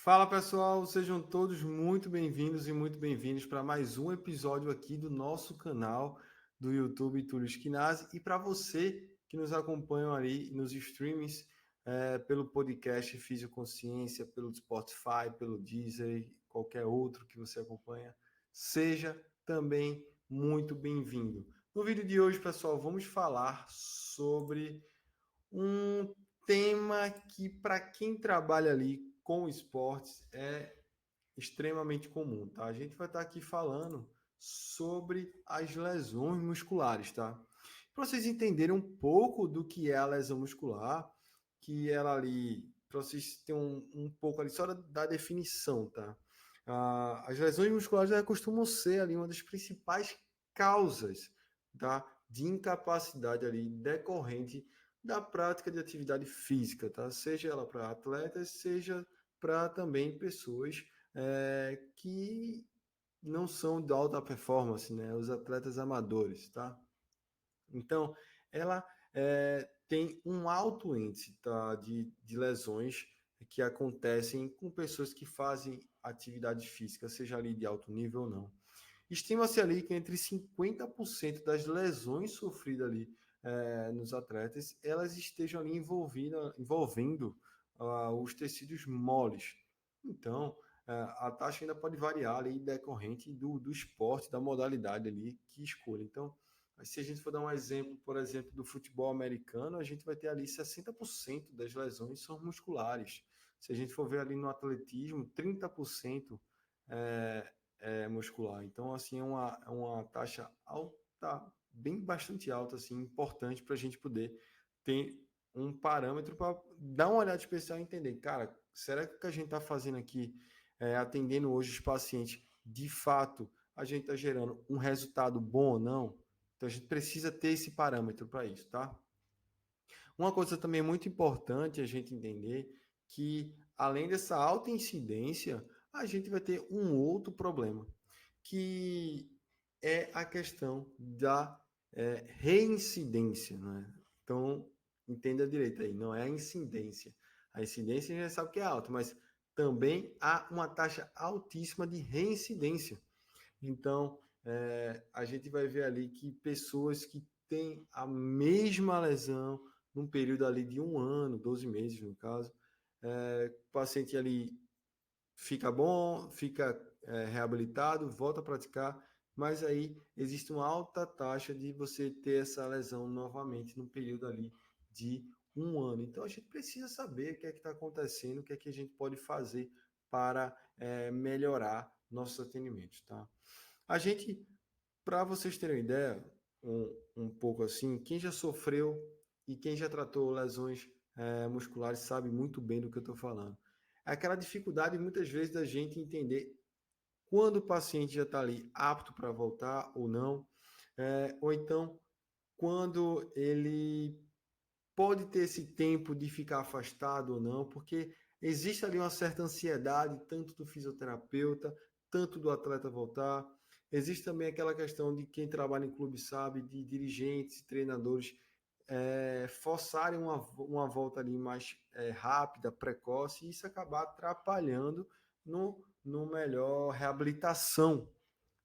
Fala pessoal, sejam todos muito bem-vindos e muito bem-vindos para mais um episódio aqui do nosso canal do YouTube Túlio Esquinazzi. E para você que nos acompanha ali nos streamings, pelo podcast Fisioconsciência, pelo Spotify, pelo Deezer, qualquer outro que você acompanha, seja também muito bem-vindo. No vídeo de hoje, pessoal, vamos falar sobre um tema que, para quem trabalha ali com esportes, é extremamente comum, tá? A gente vai estar aqui falando sobre as lesões musculares, tá? Para vocês entenderem um pouco do que é a lesão muscular, que ela ali, para vocês terem um pouco ali só da definição, tá? As lesões musculares costumam ser ali uma das principais causas, tá? De incapacidade ali decorrente da prática de atividade física, tá? Seja ela para atletas, seja para também pessoas que não são de alta performance, né? Os atletas amadores, tá? Então, ela tem um alto índice, tá? De lesões que acontecem com pessoas que fazem atividade física, seja ali de alto nível ou não. Estima-se ali que entre 50% das lesões sofridas ali nos atletas, elas estejam ali envolvendo os tecidos moles. Então, a taxa ainda pode variar ali decorrente do esporte, da modalidade ali que escolha. Então, se a gente for dar um exemplo, por exemplo, do futebol americano, a gente vai ter ali 60% das lesões são musculares. Se a gente for ver ali no atletismo, 30% muscular. Então, assim, é uma taxa alta, bem bastante alta, assim, importante para a gente poder ter um parâmetro para dar uma olhada especial e entender, cara, será que o que a gente está fazendo aqui, atendendo hoje os pacientes, de fato, a gente está gerando um resultado bom ou não? Então, a gente precisa ter esse parâmetro para isso, tá? Uma coisa também muito importante a gente entender que, além dessa alta incidência, a gente vai ter um outro problema, que é a questão da reincidência, né? Então, entenda direito aí, não é a incidência. A incidência a gente já sabe que é alta, mas também há uma taxa altíssima de reincidência. Então, a gente vai ver ali que pessoas que têm a mesma lesão num período ali de um ano, 12 meses no caso, o paciente ali fica bom, fica reabilitado, volta a praticar, mas aí existe uma alta taxa de você ter essa lesão novamente no período ali de um ano. Então a gente precisa saber o que é que está acontecendo, o que é que a gente pode fazer para melhorar nossos atendimentos, tá? A gente, para vocês terem uma ideia, um pouco assim, quem já sofreu e quem já tratou lesões musculares sabe muito bem do que eu estou falando. É aquela dificuldade muitas vezes da gente entender quando o paciente já está ali apto para voltar ou não, ou então quando ele pode ter esse tempo de ficar afastado ou não, porque existe ali uma certa ansiedade, tanto do fisioterapeuta, tanto do atleta voltar. Existe também aquela questão de quem trabalha em clube sabe, de dirigentes, treinadores forçarem uma volta ali mais rápida, precoce, e isso acabar atrapalhando no melhor reabilitação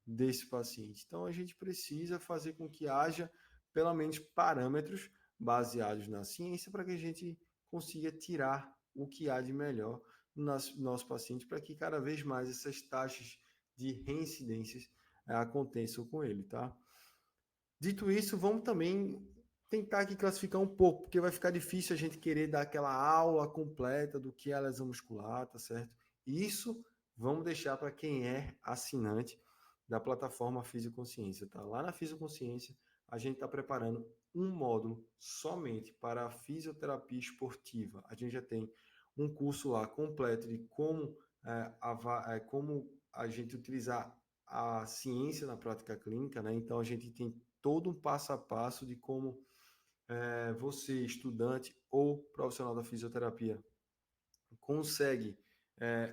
desse paciente. Então, a gente precisa fazer com que haja, pelo menos, parâmetros baseados na ciência para que a gente consiga tirar o que há de melhor no nosso paciente, para que cada vez mais essas taxas de reincidências aconteçam com ele, tá? Dito isso, vamos também tentar aqui classificar um pouco, porque vai ficar difícil a gente querer dar aquela aula completa do que é a lesão muscular, tá certo? E isso vamos deixar para quem é assinante da plataforma Fisioconsciência, tá? Lá na Fisioconsciência, a gente está preparando um módulo somente para a fisioterapia esportiva. A gente já tem um curso lá completo de como a gente utilizar a ciência na prática clínica, né? Então a gente tem todo um passo a passo de como você, estudante ou profissional da fisioterapia, consegue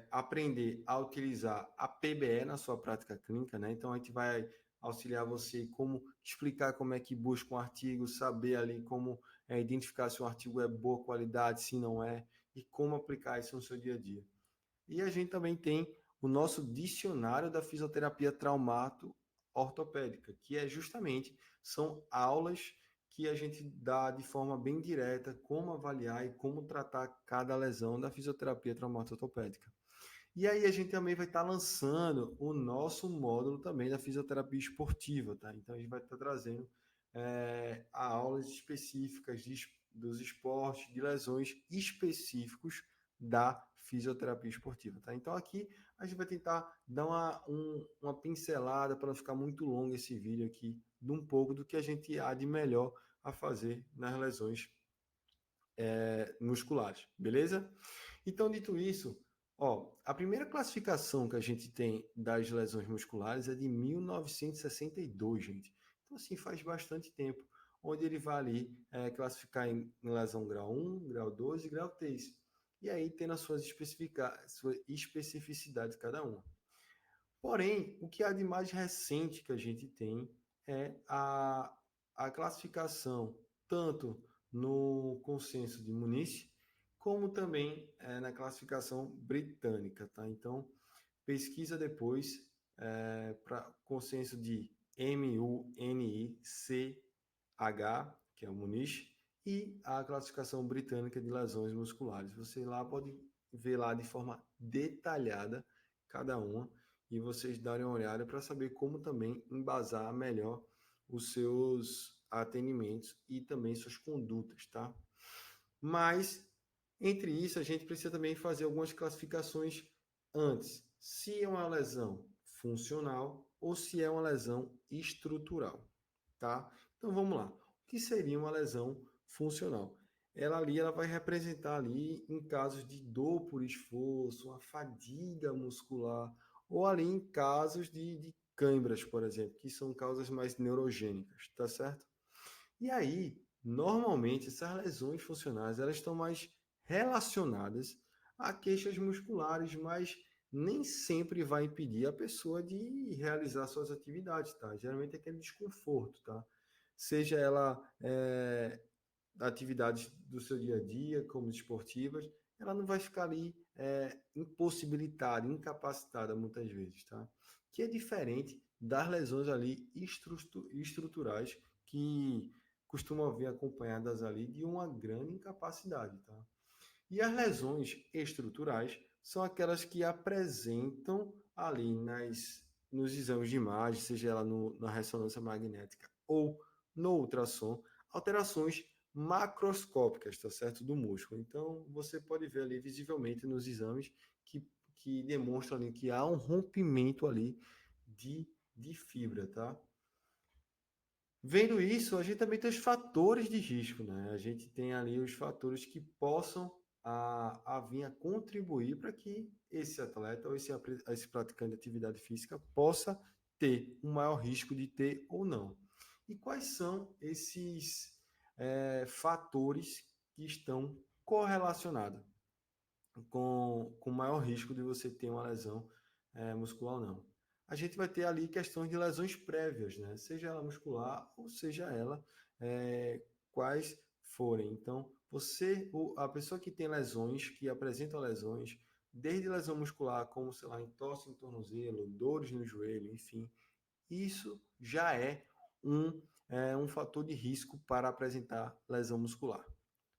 aprender a utilizar a PBE na sua prática clínica, né? Então a gente vai auxiliar você como explicar como é que busca um artigo, saber ali como identificar se um artigo é boa qualidade, se não é, e como aplicar isso no seu dia a dia. E a gente também tem o nosso dicionário da fisioterapia traumato-ortopédica, que é justamente, são aulas que a gente dá de forma bem direta como avaliar e como tratar cada lesão da fisioterapia traumato-ortopédica. E aí a gente também vai estar lançando o nosso módulo também da fisioterapia esportiva, tá? Então a gente vai estar trazendo aulas específicas dos esportes, de lesões específicos da fisioterapia esportiva, tá? Então aqui a gente vai tentar dar uma pincelada para não ficar muito longo esse vídeo aqui, de um pouco do que a gente há de melhor a fazer nas lesões musculares, beleza? Então, dito isso, ó, a primeira classificação que a gente tem das lesões musculares é de 1962, gente. Então, assim, faz bastante tempo, onde ele vai ali classificar em lesão grau 1, grau 2 e grau 3. E aí tendo as sua especificidade cada uma. Porém, o que há de mais recente que a gente tem é a classificação tanto no consenso de Muniz, como também na classificação britânica, tá? Então, pesquisa depois para consenso de MUNICH, que é o Muniz, e a classificação britânica de lesões musculares. Você lá pode ver lá de forma detalhada cada uma e vocês darem uma olhada para saber como também embasar melhor os seus atendimentos e também suas condutas, tá? Mas, entre isso, a gente precisa também fazer algumas classificações antes. Se é uma lesão funcional ou se é uma lesão estrutural, tá? Então, vamos lá. O que seria uma lesão funcional? Ela vai representar ali em casos de dor por esforço, uma fadiga muscular, ou ali em casos de câimbras, por exemplo, que são causas mais neurogênicas, tá certo? E aí, normalmente, essas lesões funcionais, elas estão mais relacionadas a queixas musculares, mas nem sempre vai impedir a pessoa de realizar suas atividades, tá? Geralmente é aquele desconforto, tá? Seja ela atividades do seu dia a dia, como esportivas, ela não vai ficar ali impossibilitada, incapacitada muitas vezes, tá? Que é diferente das lesões ali estruturais que costumam vir acompanhadas ali de uma grande incapacidade, tá? E as lesões estruturais são aquelas que apresentam ali nos exames de imagem, seja ela na ressonância magnética ou no ultrassom, alterações macroscópicas, tá certo? Do músculo. Então, você pode ver ali visivelmente nos exames que demonstram ali que há um rompimento ali de fibra, tá? Vendo isso, a gente também tem os fatores de risco, né? A gente tem ali os fatores que possam a vir a contribuir para que esse atleta ou esse praticante de atividade física possa ter um maior risco de ter ou não. E quais são esses fatores que estão correlacionados com maior risco de você ter uma lesão muscular ou não? A gente vai ter ali questões de lesões prévias, né? Seja ela muscular ou seja ela quais forem. Então, a pessoa que tem lesões, que apresenta lesões, desde lesão muscular, como, sei lá, entorse no tornozelo, dores no joelho, enfim, isso já um fator de risco para apresentar lesão muscular.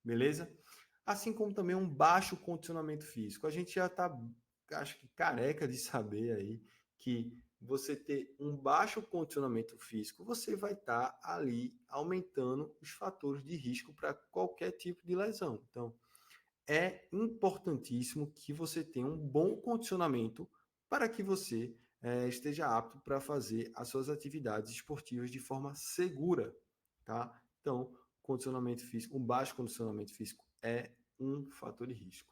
Beleza? Assim como também um baixo condicionamento físico. A gente já está, acho que, careca de saber aí que você ter um baixo condicionamento físico, você vai estar ali aumentando os fatores de risco para qualquer tipo de lesão. Então, é importantíssimo que você tenha um bom condicionamento para que você esteja apto para fazer as suas atividades esportivas de forma segura, tá? Então, condicionamento físico, um baixo condicionamento físico é um fator de risco.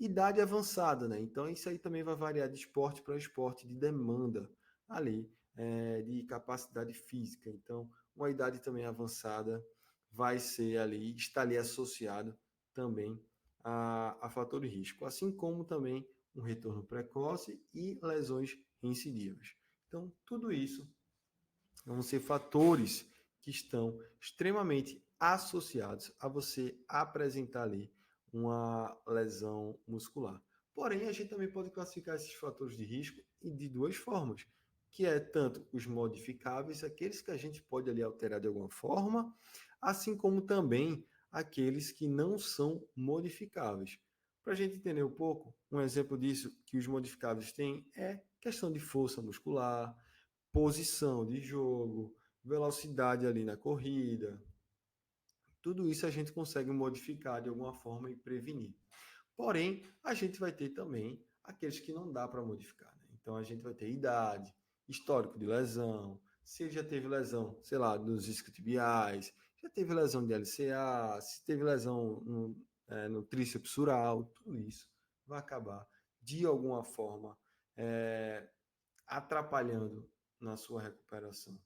Idade avançada, né? Então, isso aí também vai variar de esporte para esporte, de demanda ali, de capacidade física. Então, uma idade também avançada vai ser ali, está ali associado também a fator de risco, assim como também um retorno precoce e lesões reincidivas. Então, tudo isso vão ser fatores que estão extremamente associados a você apresentar ali uma lesão muscular. Porém, a gente também pode classificar esses fatores de risco de duas formas, que é tanto os modificáveis, aqueles que a gente pode ali alterar de alguma forma, assim como também aqueles que não são modificáveis. Para a gente entender um pouco, um exemplo disso que os modificáveis têm é questão de força muscular, posição de jogo, velocidade ali na corrida. Tudo isso a gente consegue modificar de alguma forma e prevenir. Porém, a gente vai ter também aqueles que não dá para modificar. Né? Então, a gente vai ter idade, histórico de lesão, se ele já teve lesão, sei lá, nos isquiotibiais, já teve lesão de LCA, se teve lesão no tríceps sural, tudo isso vai acabar, de alguma forma, é, atrapalhando na sua recuperação.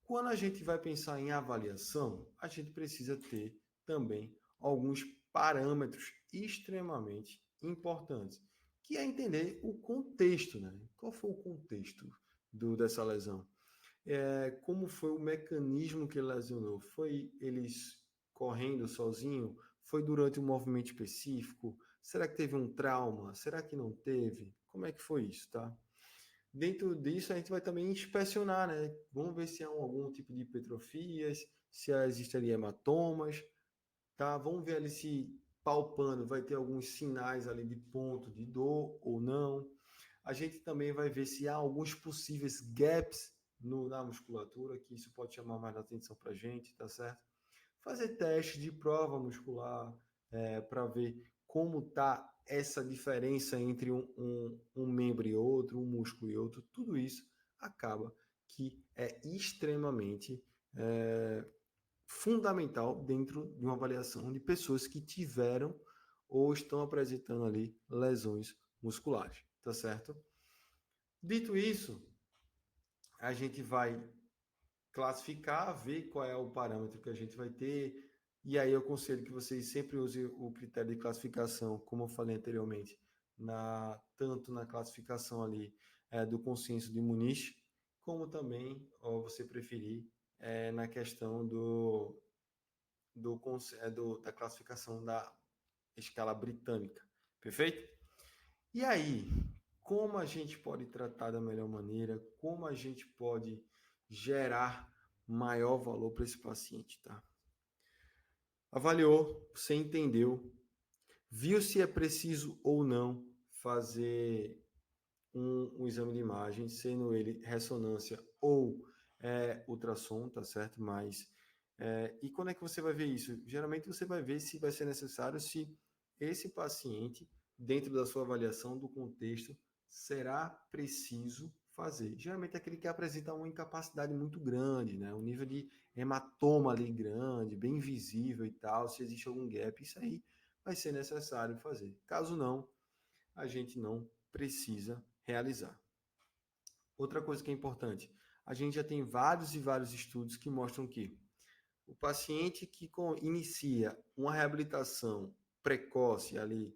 Quando a gente vai pensar em avaliação, a gente precisa ter também alguns parâmetros extremamente importantes, que é entender o contexto, né? Qual foi o contexto dessa lesão? Como foi o mecanismo que ele lesionou? Foi eles correndo sozinho? Foi durante um movimento específico? Será que teve um trauma? Será que não teve? Como é que foi isso, tá? Dentro disso, a gente vai também inspecionar, né? Vamos ver se há algum tipo de hipertrofias, se existem ali hematomas, tá? Vamos ver ali se palpando vai ter alguns sinais ali de ponto de dor ou não. A gente também vai ver se há alguns possíveis gaps na musculatura, que isso pode chamar mais atenção para a gente, tá certo? Fazer testes de prova muscular para ver como está essa diferença entre um membro e outro, um músculo e outro, tudo isso acaba que é extremamente fundamental dentro de uma avaliação de pessoas que tiveram ou estão apresentando ali lesões musculares, tá certo? Dito isso, a gente vai classificar, ver qual é o parâmetro que a gente vai ter. E aí eu aconselho que vocês sempre usem o critério de classificação, como eu falei anteriormente, tanto na classificação ali do consenso de Muniz, como também, ou você preferir, na questão da classificação da escala britânica. Perfeito? E aí, como a gente pode tratar da melhor maneira, como a gente pode gerar maior valor para esse paciente, tá? Avaliou, você entendeu, viu se é preciso ou não fazer um exame de imagem, sendo ele ressonância ou ultrassom, tá certo? Mas, e quando é que você vai ver isso? Geralmente você vai ver se vai ser necessário, se esse paciente, dentro da sua avaliação do contexto, será preciso fazer. Geralmente é aquele que apresenta uma incapacidade muito grande, né? Um nível de hematoma ali grande, bem visível e tal, se existe algum gap, isso aí vai ser necessário fazer. Caso não, a gente não precisa realizar. Outra coisa que é importante, a gente já tem vários e vários estudos que mostram que o paciente que inicia uma reabilitação precoce ali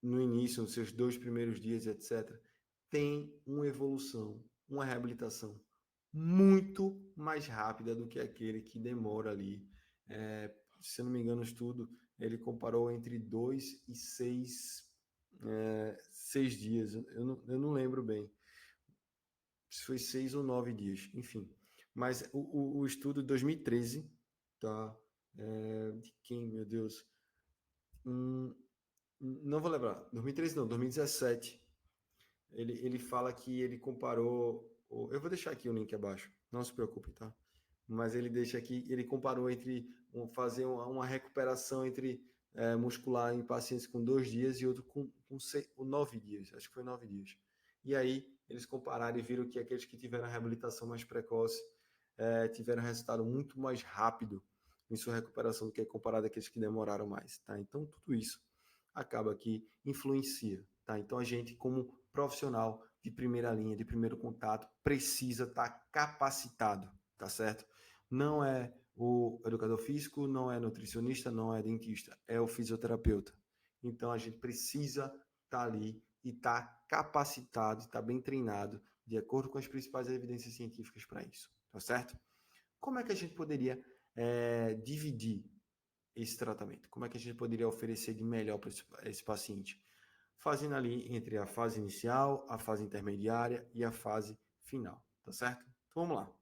no início, nos seus 2 primeiros dias, etc., tem uma evolução, uma reabilitação muito mais rápida do que aquele que demora ali. Se eu não me engano, o estudo ele comparou entre 2 e 6 dias. Eu não lembro bem se foi 6 ou 9 dias, enfim. Mas o estudo de 2013, tá? De quem, meu Deus? Não vou lembrar. 2013 não, 2017. Ele fala que ele comparou. Eu vou deixar aqui o link abaixo, não se preocupe, tá? Mas ele deixa aqui, ele comparou entre fazer uma recuperação entre muscular em pacientes com 2 dias e outro com 9 dias, acho que foi 9 dias. E aí eles compararam e viram que aqueles que tiveram a reabilitação mais precoce tiveram resultado muito mais rápido em sua recuperação do que comparado àqueles que demoraram mais, tá? Então tudo isso acaba que influencia, tá? Então a gente, como profissional de primeira linha, de primeiro contato, precisa estar capacitado, tá certo? Não é o educador físico, não é nutricionista, não é dentista, é o fisioterapeuta. Então a gente precisa estar ali e estar capacitado, estar bem treinado, de acordo com as principais evidências científicas para isso, tá certo? Como é que a gente poderia dividir esse tratamento? Como é que a gente poderia oferecer de melhor para esse paciente? Fazendo ali entre a fase inicial, a fase intermediária e a fase final, tá certo? Então vamos lá.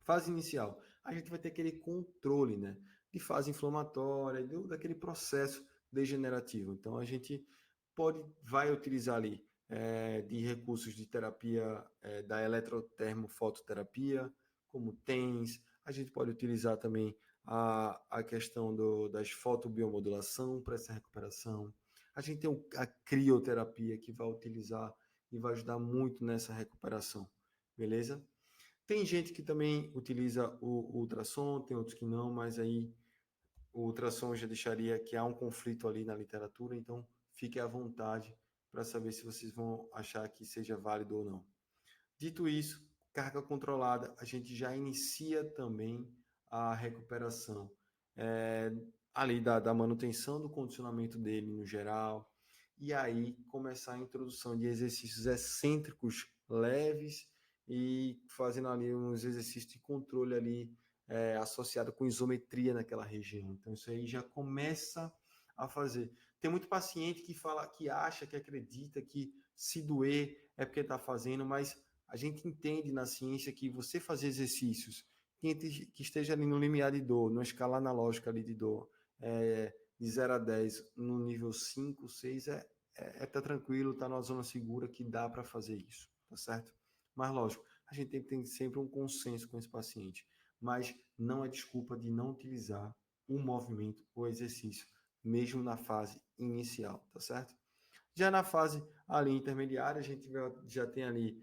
Fase inicial, a gente vai ter aquele controle, né, de fase inflamatória, daquele processo degenerativo. Então a gente vai utilizar ali de recursos de terapia da eletrotermofototerapia, como TENS. A gente pode utilizar também a questão das fotobiomodulação para essa recuperação. A gente tem a crioterapia que vai utilizar e vai ajudar muito nessa recuperação, beleza? Tem gente que também utiliza o ultrassom, tem outros que não, mas aí o ultrassom já deixaria que há um conflito ali na literatura, então fique à vontade para saber se vocês vão achar que seja válido ou não. Dito isso, carga controlada, a gente já inicia também a recuperação ali da manutenção do condicionamento dele no geral, e aí começar a introdução de exercícios excêntricos leves e fazendo ali uns exercícios de controle ali associado com isometria naquela região. Então isso aí já começa a fazer. Tem muito paciente que fala, que acha, que acredita que se doer é porque está fazendo, mas a gente entende na ciência que você fazer exercícios que esteja ali no limiar de dor, numa escala analógica ali de dor, de 0 a 10, no nível 5, 6, tá tranquilo, tá numa zona segura que dá para fazer isso, tá certo? Mas lógico, a gente tem que ter sempre um consenso com esse paciente, mas não é desculpa de não utilizar o movimento ou exercício, mesmo na fase inicial, tá certo? Já na fase ali intermediária, a gente já tem ali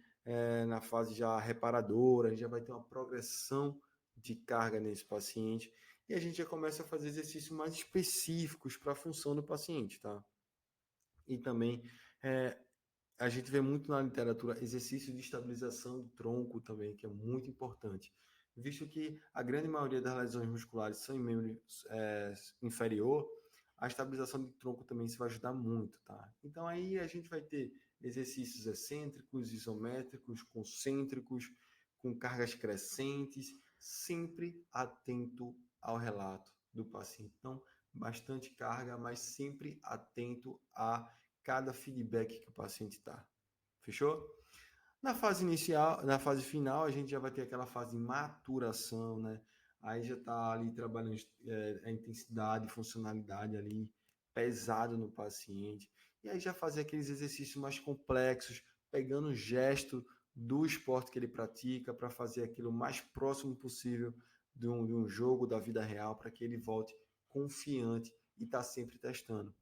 na fase já reparadora, a gente já vai ter uma progressão de carga nesse paciente e a gente já começa a fazer exercícios mais específicos para a função do paciente, tá? E também é, a gente vê muito na literatura exercício de estabilização do tronco também, que é muito importante, visto que a grande maioria das lesões musculares são em membro inferior, a estabilização do tronco também se vai ajudar muito, tá? Então aí a gente vai ter exercícios excêntricos, isométricos, concêntricos, com cargas crescentes, sempre atento ao relato do paciente. Então, bastante carga, mas sempre atento a cada feedback que o paciente está. Fechou? Na fase inicial, na fase final, a gente já vai ter aquela fase de maturação, né? Aí já está ali trabalhando a intensidade, funcionalidade ali pesado no paciente. E aí já fazer aqueles exercícios mais complexos, pegando o gesto do esporte que ele pratica para fazer aquilo mais próximo possível de um jogo da vida real, para que ele volte confiante e está sempre testando.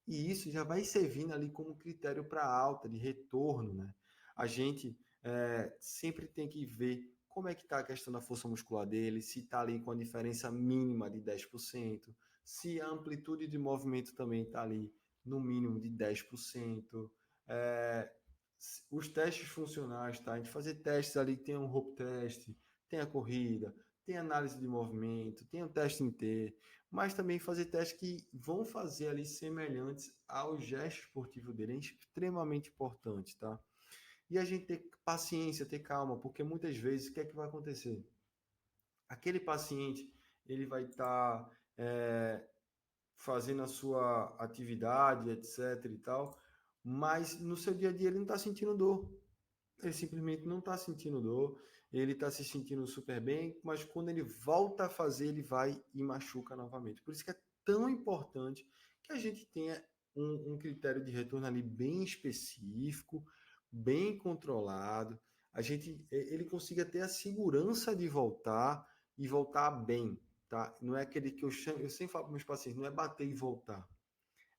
E isso já vai servindo ali como critério para alta, de retorno, né? A gente sempre tem que ver como é que está a questão da força muscular dele, se está ali com a diferença mínima de 10%, se a amplitude de movimento também está ali no mínimo de 10%. É, os testes funcionais, tá? A gente fazer testes ali, tem um rope test, tem a corrida, tem análise de movimento, tem o teste em T, mas também fazer testes que vão fazer ali semelhantes ao gesto esportivo dele, é extremamente importante, tá? E a gente ter paciência, ter calma, porque muitas vezes o que é que vai acontecer? Aquele paciente, ele vai estar fazendo a sua atividade, etc e tal, mas no seu dia a dia ele não está sentindo dor. Ele simplesmente não está sentindo dor, ele está se sentindo super bem, mas quando ele volta a fazer, ele vai e machuca novamente. Por isso que é tão importante que a gente tenha um critério de retorno ali bem específico, bem controlado, ele consiga ter a segurança de voltar e voltar bem, tá? Não é aquele que eu sempre falo para meus pacientes, não é bater e voltar.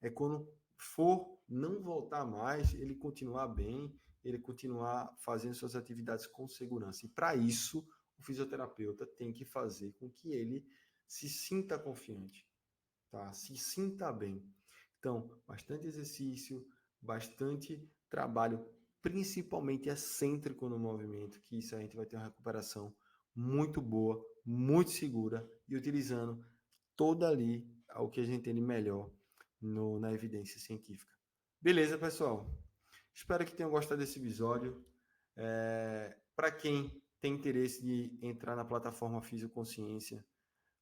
É quando for não voltar mais, ele continuar bem, ele continuar fazendo suas atividades com segurança. E para isso, o fisioterapeuta tem que fazer com que ele se sinta confiante, tá? Se sinta bem. Então, bastante exercício, bastante trabalho, principalmente excêntrico no movimento, que isso a gente vai ter uma recuperação muito boa, muito segura e utilizando toda ali o que a gente tem de melhor na evidência científica. Beleza, pessoal? Espero que tenham gostado desse episódio. Para quem tem interesse de entrar na plataforma Fisioconsciência,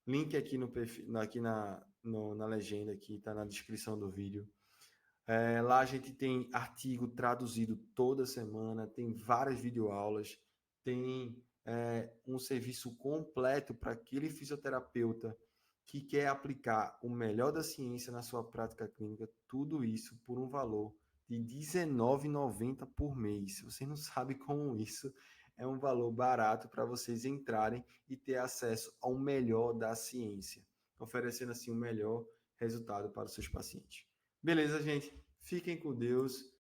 Link aqui no perfil, aqui na legenda, aqui, tá na descrição do vídeo. Lá a gente tem artigo traduzido toda semana, tem várias videoaulas, tem um serviço completo para aquele fisioterapeuta que quer aplicar o melhor da ciência na sua prática clínica, tudo isso por um valor de R$19,90 por mês. Você não sabe como isso é um valor barato para vocês entrarem e ter acesso ao melhor da ciência, oferecendo assim o melhor resultado para os seus pacientes. Beleza, gente? Fiquem com Deus.